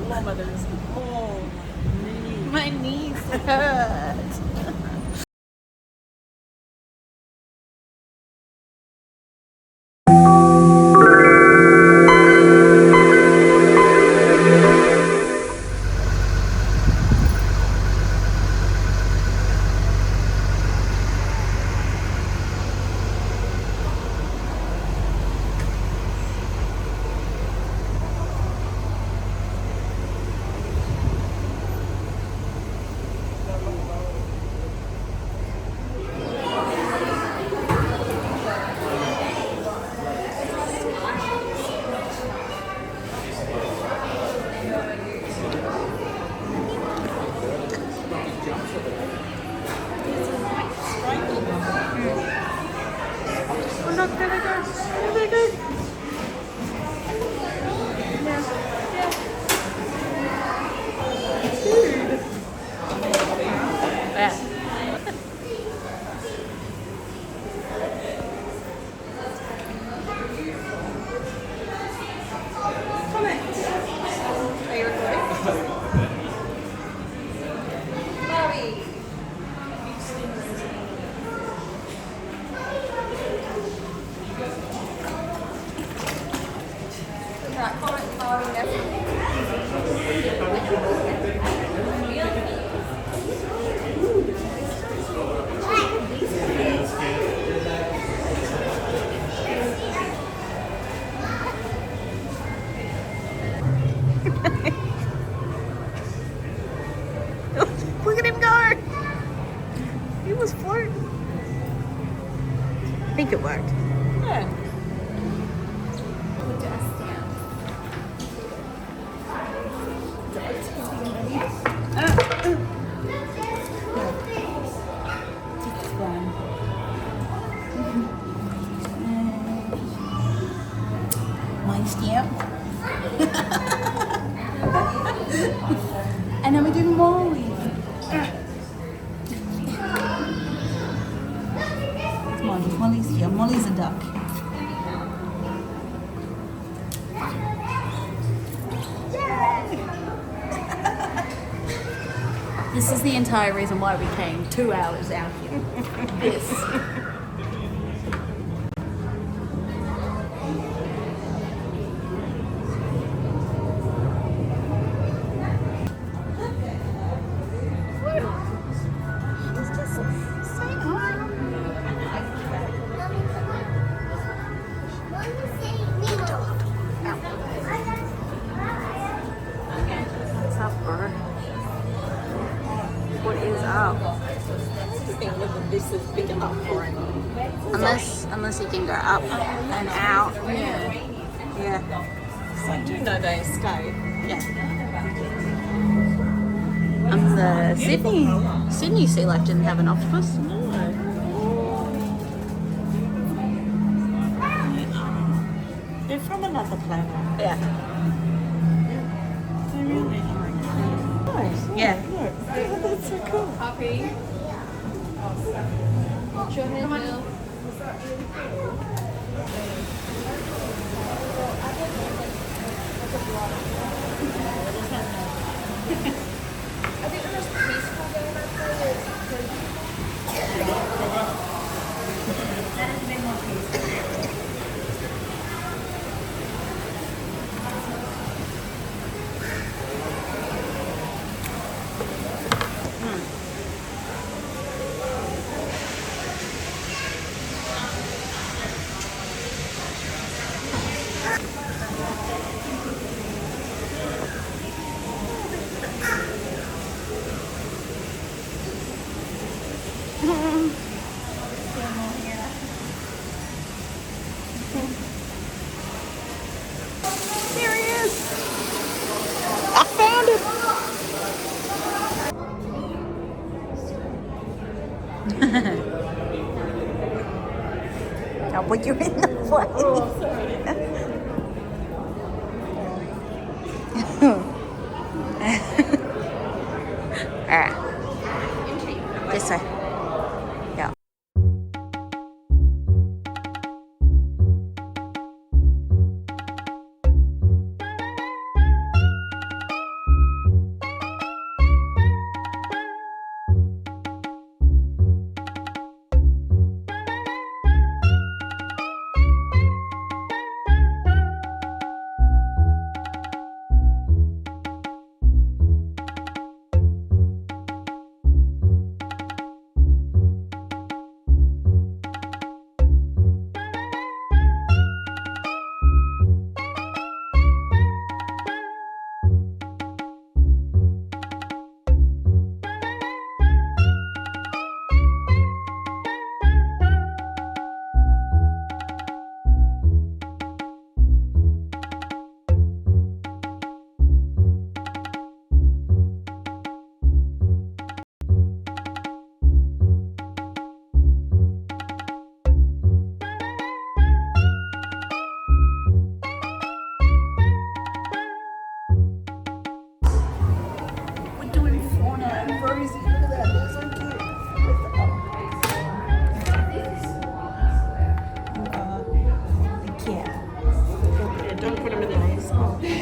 kilometers. Oh, My knees hurt. Oh, look, there they go. There they go. Yeah. Look at him go! He was floating. I think it worked. yeah. My stamp. And then we do Molly. Come on, Molly's here. Molly's a duck. This is the entire reason why we came 2 hours out here. This. What is up? I just think whether this is big enough for him. Unless he can go up and out. Yeah. Yeah. So I do know they escape. Yeah. The Sydney sea life didn't have an octopus. No. They're from another planet. Yeah. They really are. Nice. Yeah. Look. Oh, that's so cool. Copy. Show him Bill. I think the most peaceful game I've played is that has been more peaceful. There he is. I found him. I'll put you in the plane. Oh, sorry. All right. This way. Yeah.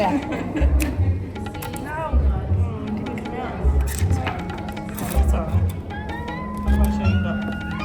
Yeah. That's alright. That's why she ended up getting in trouble.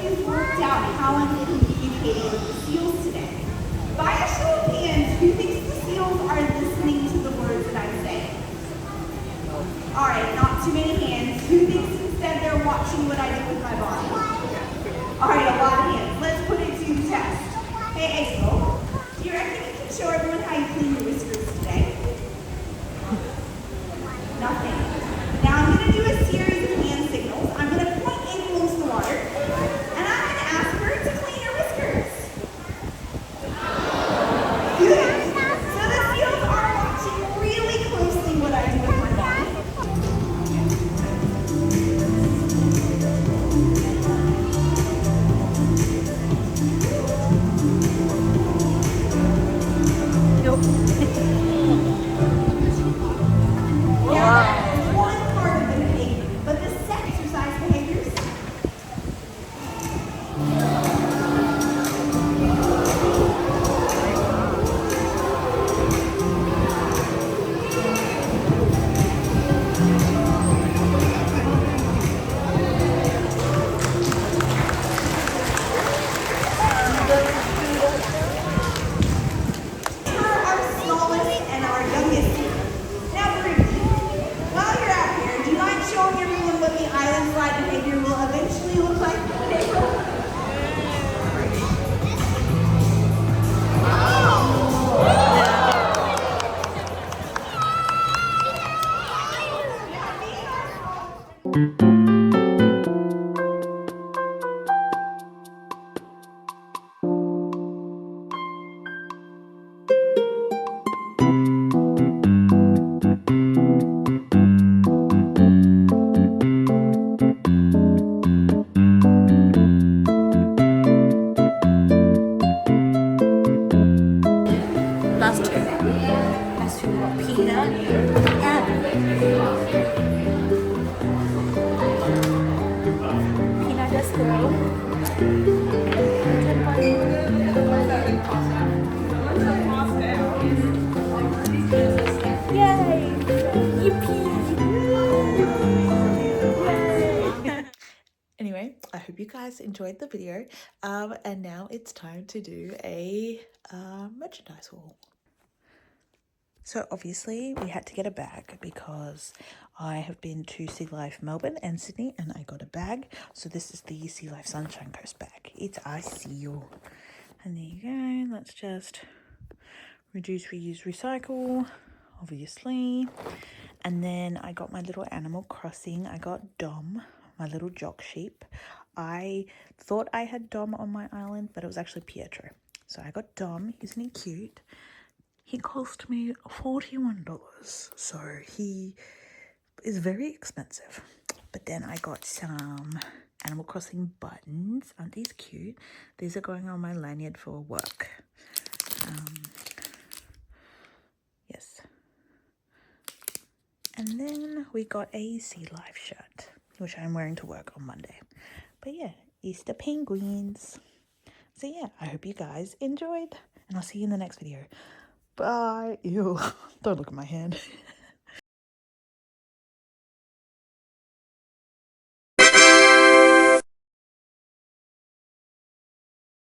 you've worked out how I'm communicating with the seals today. By a show of hands, who thinks the seals are listening to the words that I'm saying? Alright, not too many hands. Who thinks instead they're watching what I do with my body? Alright, a lot of hands. Let's put it to the test. Hey, April, do you reckon you can show everyone how you clean your whiskers today? Nothing. Now I'm going to do a series of hand signals. I'm going to point April into the water, and I'm going to ask her to clean her whiskers. Good. So the seals are watching really closely what I do with my body. One part of the behavior, but the exercise behaviors. Our smallest and our youngest here. Now, Ruby, while you're out here, do you mind showing everyone what the island slide behavior will eventually look like? April? Last two. Last two are peanut and peanut just Yay! Yippee! Yay! Anyway, I hope you guys enjoyed the video. And now it's time to do a merchandise haul. So obviously we had to get a bag because I have been to Sea Life Melbourne and Sydney and I got a bag. So this is the Sea Life Sunshine Coast bag. It's a seal. And there you go. Let's just reduce, reuse, recycle, obviously. And then I got my little Animal Crossing. I got Dom, my little jock sheep. I thought I had Dom on my island, but it was actually Pietro. So I got Dom. Isn't he cute? He cost me $41, so he is very expensive. But then I got some Animal Crossing buttons. Aren't these cute? These are going on my lanyard for work. Yes. And then we got a Sea Life shirt, which I'm wearing to work on Monday. But yeah, Easter penguins. So yeah, I hope you guys enjoyed, and I'll see you in the next video. Bye. Ew. Don't look at my hand.